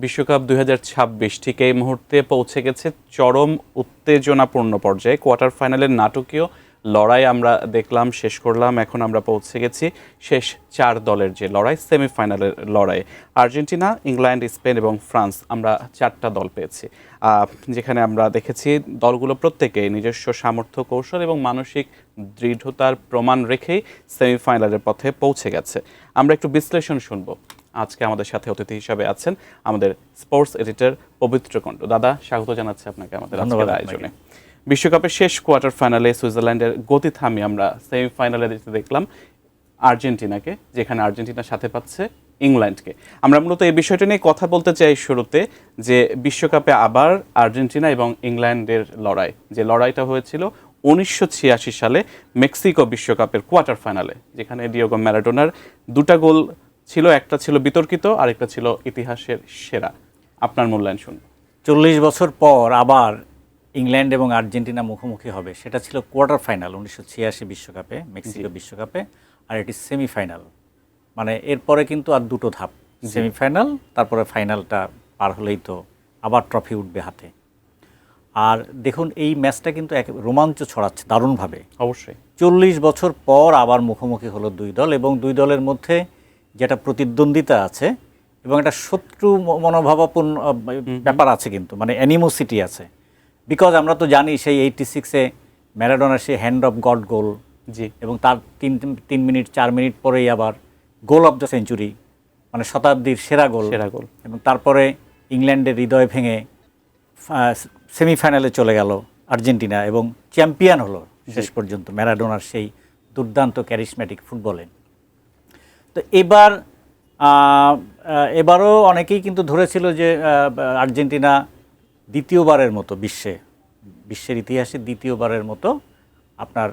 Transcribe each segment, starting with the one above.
বিশ্বকাপ ২০২৬ ঠিক এই মুহূর্তে পৌঁছে গেছে চরম উত্তেজনাপূর্ণ পর্যায়ে। কোয়ার্টার ফাইনালের নাটকীয় লড়াই আমরা দেখলাম, শেষ করলাম। এখন আমরা পৌঁছে গেছি শেষ 4 দলের যে লড়াই, সেমিফাইনালের লড়াই। আর্জেন্টিনা, ইংল্যান্ড, স্পেন এবং ফ্রান্স, আমরা 4টা দল পেয়েছি, যেখানে আমরা দেখেছি দলগুলো প্রত্যেকেই নিজস্ব সামর্থ্য, কৌশল এবং মানসিক দৃঢ়তার প্রমাণ রেখেই সেমিফাইনালের পথে পৌঁছে গেছে। আমরা একটু বিশ্লেষণ শুনবো। আজকে আমাদের সাথে অতিথি হিসাবে আছেন আমাদের স্পোর্টস এডিটর পবিত্র কণ্ঠ। দাদা, স্বাগত জানাচ্ছি আপনাকে আমাদের আজকের আয়োজনে। বিশ্বকাপের শেষ কোয়ার্টার ফাইনালে সুইজারল্যান্ডের গতি থামিয়ে আমরা সেমিফাইনালে দেখলাম আর্জেন্টিনাকে, যেখানে আর্জেন্টিনা সাথে পাচ্ছে ইংল্যান্ডকে। আমরা মূলত এই বিষয়টা নিয়ে কথা বলতে চাই শুরুতে, যে বিশ্বকাপে আবার আর্জেন্টিনা এবং ইংল্যান্ডের লড়াই, যে লড়াইটা হয়েছিল 1986 সালে মেক্সিকো বিশ্বকাপের কোয়ার্টার ফাইনালে, যেখানে ডিয়েগো ম্যারাডোনার 2টা গোল ছিল, একটা ছিল বিতর্কিত, আরেকটা ছিল ইতিহাসের সেরা। আপনার মূল্যায়ন শুনুন। 40 বছর পর আবার ইংল্যান্ড এবং আর্জেন্টিনা মুখোমুখি হবে, সেটা ছিল কোয়ার্টার ফাইনাল 1986 বিশ্বকাপে, মেক্সিকো বিশ্বকাপে। আর এটি সেমিফাইনাল, মানে এরপরে কিন্তু আর 2টো ধাপ, সেমিফাইনাল তারপরে ফাইনালটা পার হলেই তো আবার ট্রফি উঠবে হাতে। আর দেখুন, এই ম্যাচটা কিন্তু এক রোমাঞ্চ ছড়াচ্ছে দারুণভাবে। অবশ্যই 40 বছর পর আবার মুখোমুখি হলো 2 দল, এবং 2 দলের মধ্যে যেটা প্রতিদ্বন্দ্বিতা আছে এবং একটা শত্রু মনোভাবাপূর্ণ ব্যাপার আছে, কিন্তু মানে অ্যানিমোসিটি আছে। বিকজ আমরা তো জানি সেই 86-এ ম্যারাডোনার সেই হ্যান্ড অফ গড গোল, জি, এবং তার 3 মিনিট 4 মিনিট পরেই আবার গোল অফ দ্য সেঞ্চুরি, মানে শতাব্দীর সেরা গোল। এবং তারপরে ইংল্যান্ডের হৃদয় ভেঙে সেমিফাইনালে চলে গেল আর্জেন্টিনা এবং চ্যাম্পিয়ন হলো শেষ পর্যন্ত ম্যারাডোনার সেই দুর্দান্ত ক্যারিশম্যাটিক ফুটবলে। তো এবারও অনেকেই কিন্তু ধরেছিল যে আর্জেন্টিনা দ্বিতীয়বারের মতো বিশ্বের ইতিহাসে দ্বিতীয়বারের মতো আপনার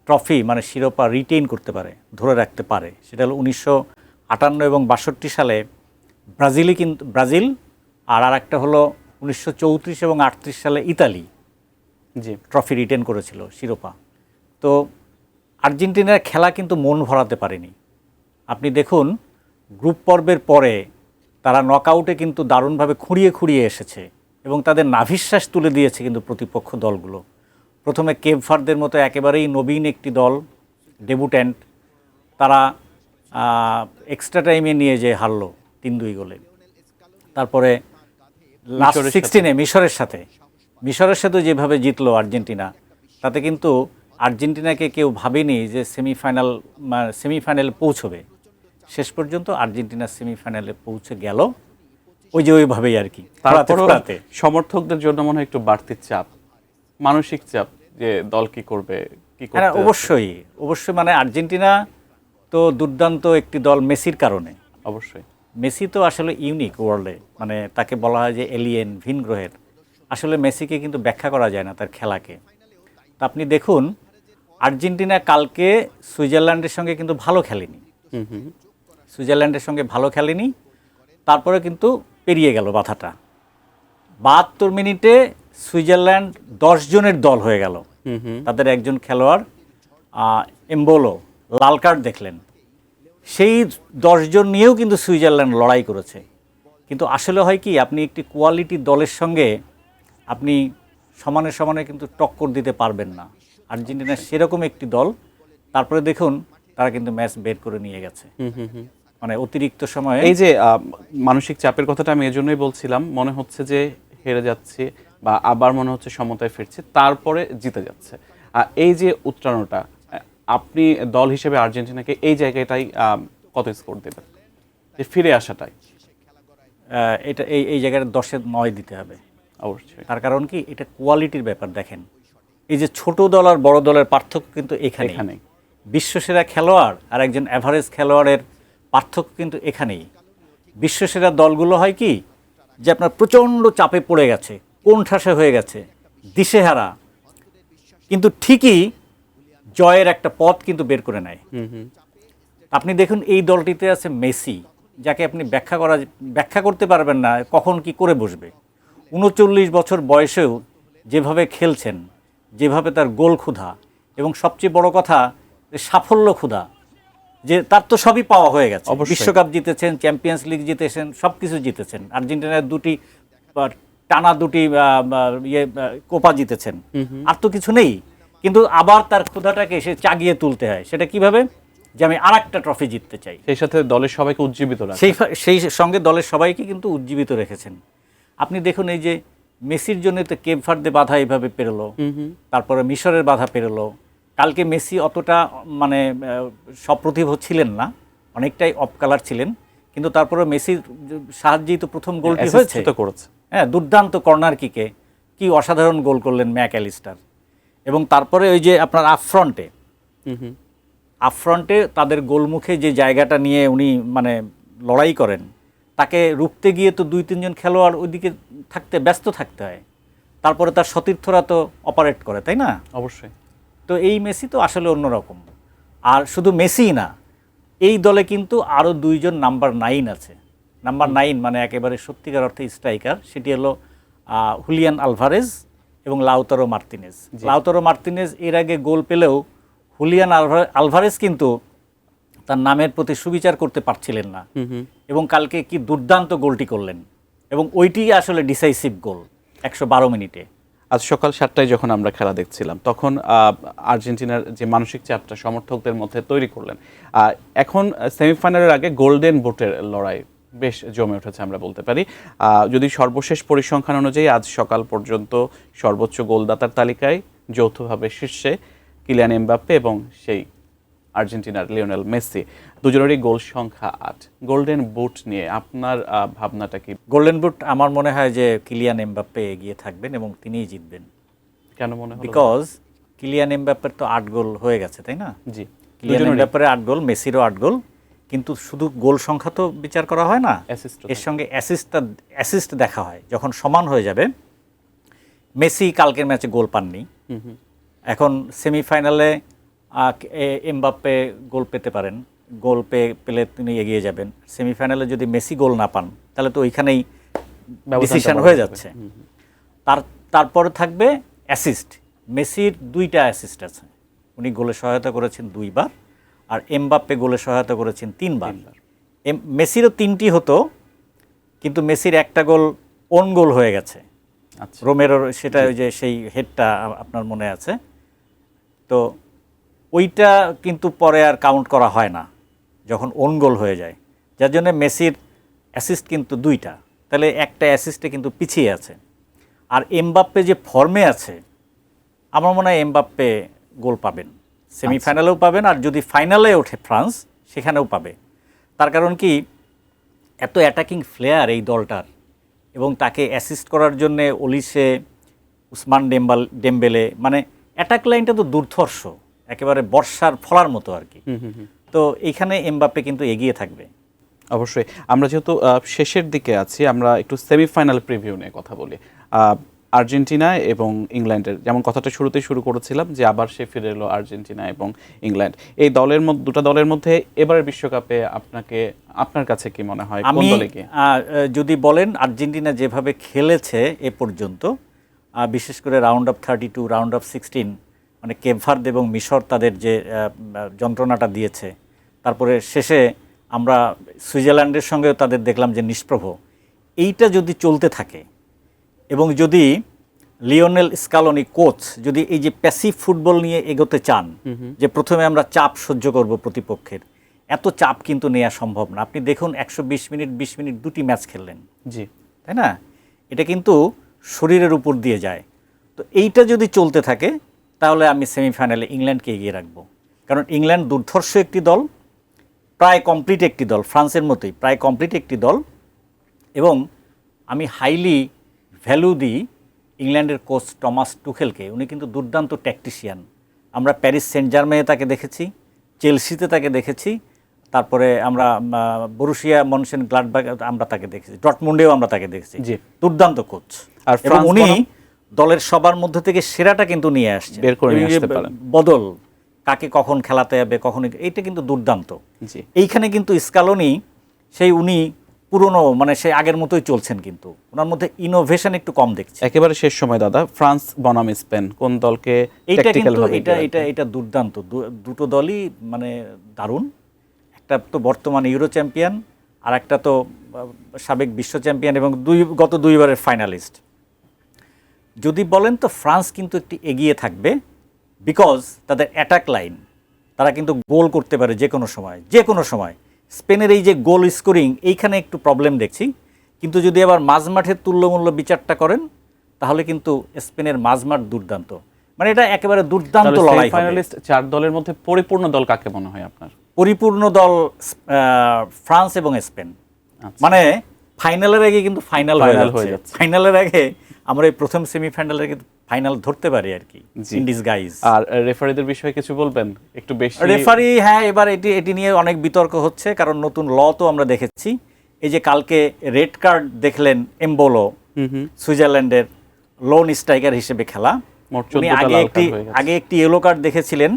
ট্রফি, মানে শিরোপা রিটেইন করতে পারে, ধরে রাখতে পারে। সেটা হলো 1958 এবং 62 সালে ব্রাজিল, আর একটা হলো 1934 এবং 38 সালে ইতালি জি ট্রফি রিটেইন করেছিল শিরোপা। তো আর্জেন্টিনার খেলা কিন্তু মন ভরাতে পারেনি। আপনি দেখুন, গ্রুপ পর্বের পরে তারা নকআউটে কিন্তু দারুণভাবে খুঁড়িয়ে এসেছে এবং তাদের নাভিশ্বাস তুলে দিয়েছে কিন্তু প্রতিপক্ষ দলগুলো। প্রথমে কেপ ভার্দের মতো একেবারেই নবীন একটি দল, ডেবুট্যান্ট, তারা এক্সট্রা টাইমে নিয়ে যে হারলো 3-2 গোলে। তারপরে লাস্ট 16-এ মিশরের সাথে যেভাবে জিতলো আর্জেন্টিনা, তাতে কিন্তু আর্জেন্টিনাকে কেউ ভাবেনি যে সেমিফাইনালে পৌঁছবে। শেষ পর্যন্ত আর্জেন্টিনা সেমিফাইনালে পৌঁছে গেল, ওইভাবেই আর কি। তারপরে সমর্থকদের জন্য মনে হয় একটু বাড়তি চাপ, মানসিক চাপ, যে দল কি করবে, কি করবে। হ্যাঁ, অবশ্যই মানে আর্জেন্টিনা তো দুর্দান্ত একটি দল মেসির কারণে। অবশ্যই মেসি তো আসলে ইউনিক ওয়ার্ল্ডে, মানে তাকে বলা হয় যে এলিয়েন, ভিন গ্রহের। আসলে মেসিকে কিন্তু ব্যাখ্যা করা যায় না তার খেলাকে। তো আপনি দেখুন, আর্জেন্টিনা কালকে সুইজারল্যান্ডের সঙ্গে কিন্তু ভালো খেলেনি, তারপরে কিন্তু পেরিয়ে গেল বাধাটা। 72 মিনিটে সুইজারল্যান্ড 10 জনের দল হয়ে গেল। তাদের একজন খেলোয়াড় এমবোলো লাল কার্ড দেখলেন, সেই 10 জন নিয়েও কিন্তু সুইজারল্যান্ড লড়াই করেছে। কিন্তু আসলে হয় কি, আপনি একটি কোয়ালিটি দলের সঙ্গে আপনি সমানে কিন্তু টক্কর দিতে পারবেন না। আর্জেন্টিনা সেরকম একটি দল। তারপরে দেখুন, তারা কিন্তু ম্যাচ বের করে নিয়ে গেছে, মানে অতিরিক্ত সময়ে। এই যে মানসিক চাপের কথাটা আমি এজন্যই বলছিলাম, মনে হচ্ছে যে হেরে যাচ্ছে বা আবার মনে হচ্ছে সমতায় ফিরছে, তারপরে জিতে যাচ্ছে। এই যে উত্তরণটা, আপনি দল হিসেবে আর্জেন্টিনাকে এই জায়গাটাই কত স্কোর দেবেন, যে ফিরে আসাটাই? এটা এই জায়গাটা 10-এ 9 দিতে হবে অবশ্যই। তার কারণ কি, এটা কোয়ালিটির ব্যাপার। দেখেন, এই যে ছোট দল আর বড় দলের পার্থক্য কিন্তু এখানে। বিশ্বসেরা খেলোয়াড় আর একজন অ্যাভারেজ খেলোয়াড়ের পার্থক্য কিন্তু এখানেই। বিশ্বসেরা দলগুলো হয় কি, যে আপনার প্রচণ্ড চাপে পড়ে গেছে, কোণঠাসা হয়ে গেছে, দিশেহারা, কিন্তু ঠিকই জয়ের একটা পথ কিন্তু বের করে নেয়। আপনি দেখুন, এই দলটিতে আছে মেসি, যাকে আপনি ব্যাখ্যা করতে পারবেন না কখন কি করে বসবে। 39 বছর বয়সেও যেভাবে খেলছেন, যেভাবে তার গোল ক্ষুধা, এবং সবচেয়ে বড় কথা সাফল্য ক্ষুধা, যে তার তো সবই পাওয়া হয়ে গেছে, অবশ্যই। বিশ্বকাপ জিতেছেন, চ্যাম্পিয়ন্স লিগ জিতেছেন, সবকিছু জিতেছেন, আর্জেন্টিনার টানা দুটি কোপা জিতেছেন, আর তো কিছু নেই। কিন্তু আবার তার ক্ষুধাটাকে সে চাগিয়ে তুলতে হয়। সেটা কিভাবে? যে আমি আরেকটা ট্রফি জিততে চাই। সেই সাথে দলের সবাইকে উজ্জীবিত রাখে। সেই সঙ্গে দলের সবাইকে কিন্তু উজ্জীবিত রেখেছেন। আপনি দেখুন, এই যে মেসির জন্য তো কেপ ভার্দে বাধা এইভাবে পেরোলো, তারপরে মিশরের বাধা পেরোলো। কালকে মেসি অতটা মানে সপ্রতিভ ছিলেন না, অনেকটাই অফ কালার ছিলেন, কিন্তু তারপরে মেসির সাহায্যেই তো প্রথম গোলটি হয়েছে। হ্যাঁ, দুর্দান্ত কর্নার কিকে কি অসাধারণ গোল করলেন ম্যাক অ্যালিস্টার। এবং তারপরে ওই যে আপনার আফফ্রন্টে তাদের গোলমুখে যে জায়গাটা নিয়ে উনি মানে লড়াই করেন, তাকে রুখতে গিয়ে তো 2-3 জন খেলোয়াড় ওইদিকে ব্যস্ত থাকতে হয়। তারপরে তার সতীর্থরা তো অপারেট করে, তাই না? অবশ্যই। তো এই মেসি তো আসলে অন্যরকম। আর শুধু মেসিই না, এই দলে কিন্তু আরও 2 জন নাম্বার 9 আছে। নাম্বার 9 মানে একেবারে সত্যিকার অর্থে স্ট্রাইকার। সেটি হলো হুলিয়ান আলভারেজ এবং লাউতারো মার্তিনেজ। লাউতারো মার্তিনেজ এর আগে গোল পেলেও হুলিয়ান আলভারেজ কিন্তু তার নামের প্রতি সুবিচার করতে পারছিলেন না, এবং কালকে কি দুর্দান্ত গোলটি করলেন, এবং ওইটি আসলে ডিসাইসিভ গোল 112 মিনিটে। আজ সকাল 7টায় যখন আমরা খেলা দেখছিলাম, তখন আর্জেন্টিনার যে মানসিক চাপটা সমর্থকদের মধ্যে তৈরি করলেন। এখন সেমিফাইনালের আগে গোল্ডেন বুটের লড়াই বেশ জমে উঠেছে আমরা বলতে পারি। যদি সর্বশেষ পরিসংখ্যান অনুযায়ী আজ সকাল পর্যন্ত সর্বোচ্চ গোলদাতার তালিকায় যৌথভাবে শীর্ষে কিলিয়ান এমবাপ্পে এবং সেই আর্জেন্টিনার লিওনেল মেসি, দুজনেরই গোল সংখ্যা 8। গোল্ডেন বুট নিয়ে আপনার ভাবনাটা কি? গোল্ডেন বুট আমার মনে হয় যে কিলিয়ান এমবাপ্পে এগিয়ে থাকবেন এবং তিনিই জিতবেন। কেন মনে হয়? বিকজ কিলিয়ান এমবাপ্পের তো 8 গোল হয়ে গেছে, তাই না? জি, কিলিয়ান এমবাপ্পের 8 গোল, মেসিরও 8 গোল। কিন্তু শুধু গোল সংখ্যা তো বিচার করা হয় না, এর সঙ্গে অ্যাসিস্ট দেখা হয়। যখন সমান হয়ে যাবে, মেসি কালকের ম্যাচে গোল পাননি, এখন সেমিফাইনালে এমবাপ্পে গোল পেতে পারেন, গোল পেলে তিনি এগিয়ে যাবেন। সেমিফাইনালে যদি মেসি গোল না পান, তাহলে তো ওইখানেই ডিসিশন হয়ে যাচ্ছে। তারপরে থাকবে অ্যাসিস্ট। মেসির 2টা অ্যাসিস্ট আছে, উনি গোলে সহায়তা করেছেন 2 বার, আর এমবাপ্পে গোলে সহায়তা করেছেন 3 বার। মেসিরও 3টি হতো, কিন্তু মেসির একটা গোল ওন গোল হয়ে গেছে, রোমেরোর, সেটা ওই যে সেই হেডটা আপনার মনে আছে তো, ওইটা কিন্তু পরে আর কাউন্ট করা হয় না যখন ওন গোল হয়ে যায়, যার জন্য মেসির অ্যাসিস্ট কিন্তু 2টা, তাহলে একটা অ্যাসিস্টে কিন্তু পিছিয়ে আছে। আর এমবাপ্পে যে ফর্মে আছে, আমার মনে হয় এমবাপ্পে গোল পাবেন, সেমিফাইনালেও পাবেন, আর যদি ফাইনালে ওঠে ফ্রান্স সেখানেও পাবে। তার কারণ কি, এত অ্যাটাকিং ফ্লেয়ার এই দলটার, এবং তাকে অ্যাসিস্ট করার জন্যে ওলিসে, উসমান ডেম্বেলে, মানে অ্যাটাক লাইনটা তো দুর্ধর্ষ, একেবারে বর্ষার ফলার মতো আর কি। তো এইখানে এমবাপ্পে কিন্তু এগিয়ে থাকবে। অবশ্যই। আমরা যেহেতু শেষের দিকে আছি, আমরা একটু সেমিফাইনাল প্রিভিউ নিয়ে কথা বলি। আর্জেন্টিনা এবং ইংল্যান্ডের, যেমন কথাটা শুরুতেই শুরু করেছিলাম যে আবার সে ফিরে এলো আর্জেন্টিনা এবং ইংল্যান্ড, এই দুটো দলের মধ্যে এবারের বিশ্বকাপে আপনার কাছে কি মনে হয়, কোন দলে কি? যদি বলেন আর্জেন্টিনা যেভাবে খেলেছে এ পর্যন্ত, বিশেষ করে রাউন্ড অফ 32, রাউন্ড অফ 16, মানে কেপ ভার্দে এবং মিশর তাদের যে যন্ত্রণাটা দিয়েছে, তারপরে শেষে আমরা সুইজারল্যান্ডের সঙ্গেও তাদের দেখলাম যে নিষ্প্রভ, এইটা যদি চলতে থাকে, এবং যদি লিওনেল স্কালোনি কোচ যদি এই যে প্যাসিভ ফুটবল নিয়ে এগোতে চান, যে প্রথমে আমরা চাপ সহ্য করব প্রতিপক্ষের, এত চাপ কিন্তু নেওয়া সম্ভব না। আপনি দেখুন 120 মিনিট 20 মিনিট 2টি ম্যাচ খেললেন, জি, তাই না? এটা কিন্তু শরীরের উপর দিয়ে যায়। তো এইটা যদি চলতে থাকে, তাহলে আমি সেমিফাইনালে ইংল্যান্ডকে এগিয়ে রাখবো, কারণ ইংল্যান্ড দুর্ধর্ষ একটি দল, প্রায় কমপ্লিট একটি দল, ফ্রান্সের মতোই প্রায় কমপ্লিট একটি দল, এবং আমি হাইলি ভ্যালু দিই ইংল্যান্ডের কোচ টমাস টুখেলকে। উনি কিন্তু দুর্দান্ত ট্যাকটিশিয়ান। আমরা প্যারিস সেন্ট জার্মেয়ে তাকে দেখেছি, চেলসিতে তাকে দেখেছি, তারপরে আমরা বরুসিয়া মনশেনগ্লাডবাখ আমরা তাকে দেখেছি, ডর্টমুন্ডেও আমরা তাকে দেখেছি। দুর্দান্ত কোচ, আর উনি দলের সবার মধ্যে থেকে সেরাটা কিন্তু নিয়ে আসছে, বদল কাকে কখন খেলাতে হবে, কখন, এইটা কিন্তু দুর্দান্ত। এইখানে কিন্তু স্কালোনি উনি পুরনো, মানে সেই আগের মতোই চলছেন, কিন্তু ওনার মধ্যে ইনোভেশন একটু কম দেখছি। একেবারে শেষ সময় দাদা, ফ্রান্স বনাম স্পেন, কোন দলকে এইটা কিন্তু এটা দুর্দান্ত, দুটো দলই মানে দারুণ, একটা তো বর্তমানে ইউরো চ্যাম্পিয়ন, আর একটা তো সাবেক বিশ্ব চ্যাম্পিয়ন এবং গত দুইবারের ফাইনালিস্ট। যদি বলেন তো ফ্রান্স কিন্তু একটু এগিয়ে থাকবে, বিকজ তাদের অ্যাটাক লাইন, তারা কিন্তু গোল করতে পারে যে কোনো সময়। স্পেনের এই যে গোল স্কোরিং, এইখানে একটু প্রবলেম দেখছি। কিন্তু যদি আবার মাঝমাঠের তুল্যমূল্য বিচারটা করেন, তাহলে কিন্তু স্পেনের মাঝমাঠ দুর্দান্ত, মানে এটা একেবারে দুর্দান্ত লড়াই। ফাইনালিস্ট 4 দলের মধ্যে পরিপূর্ণ দল কাকে মনে হয় আপনার? পরিপূর্ণ দল ফ্রান্স এবং স্পেন। মানে ফাইনালের আগে কিন্তু ফাইনাল হয়ে যাচ্ছে। ফাইনালের আগে আমরা এই প্রথম সেমিফাইনালের কিন্তু ফাইনাল ধরতে পারি আর কি, ইন ডিসগাইজ। আর রেফারিদের বিষয়ে কিছু বলবেন একটু বেশি? রেফারি, হ্যাঁ, এবার এটি নিয়ে অনেক বিতর্ক হচ্ছে, কারণ নতুন ল তো আমরা দেখেছি। এই যে কালকে রেড কার্ড দেখলেন এমবোলো, সুইজারল্যান্ডের লোন স্ট্রাইকার হিসেবে খেলা, উনি আগে একটি ইয়েলো কার্ড দেখেছিলেন,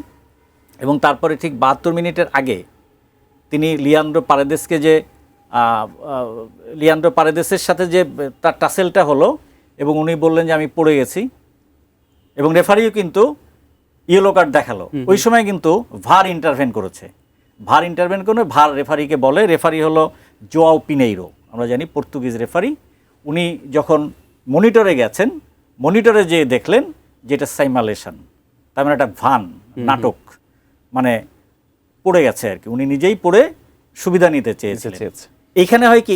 এবং তারপরে ঠিক 72 মিনিটের আগে তিনি লিয়ান্ড্রো পারেদেসের সাথে যে তার টাসেলটা হলো, এবং উনি বললেন যে আমি পড়ে গেছি, এবং রেফারিও কিন্তু ইয়েলো কার্ড দেখালো। ওই সময় কিন্তু ভার ইন্টারভেন করেছে। ভার রেফারিকে বলে, রেফারি হলো জোয়াও পিনেইরো, আমরা জানি পর্তুগিজ রেফারি। উনি যখন মনিটরে গেছেন, মনিটরে যেয়ে দেখলেন যে এটা সাইমালেশন, তার মানে একটা নাটক, মানে পড়ে গেছে আর কি, উনি নিজেই পড়ে সুবিধা নিতে চেয়েছিলেন। এইখানে হয় কি,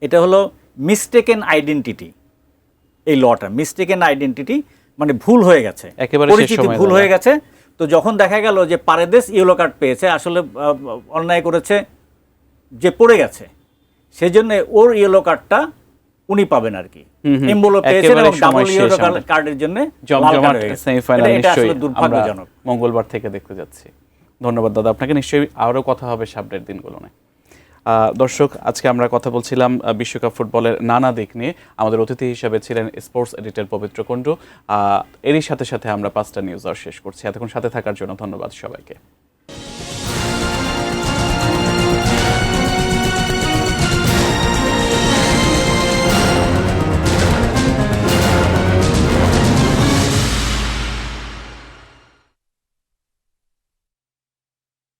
এটা হলো মিস্টেকেন আইডেন্টিটি। এই লটা মিস্টেকেন আইডেন্টিটি, মানে ভুল হয়ে গেছে, পরিচিতি ভুল হয়ে গেছে। তো যখন দেখা গেল যে পারেদেস ইয়েলো কার্ড পেয়েছে, আসলে অন্যায় করেছে যে পড়ে গেছে, সেজন্য ওর ইয়েলো কার্ডটা উনি পাবেন আর কি। এমবোলো পেয়েছেন এবং ডাবল ইয়েলো কার্ডের জন্য দুর্ভাগ্যজনক। মঙ্গলবার থেকে দেখতে যাচ্ছি। ধন্যবাদ দাদা আপনাকে। নিশ্চয়ই আরও কথা হবে সামনের দিনগুলোতে। দর্শক, আজকে আমরা কথা বলছিলাম বিশ্বকাপ ফুটবলের নানা দিক নিয়ে। আমাদের অতিথি হিসেবে ছিলেন স্পোর্টস এডিটর পবিত্র কুণ্ডু। এরই সাথে সাথে আমরা 5টা নিউজ শেষ করছি। এতক্ষণ সাথে থাকার জন্য ধন্যবাদ সবাইকে।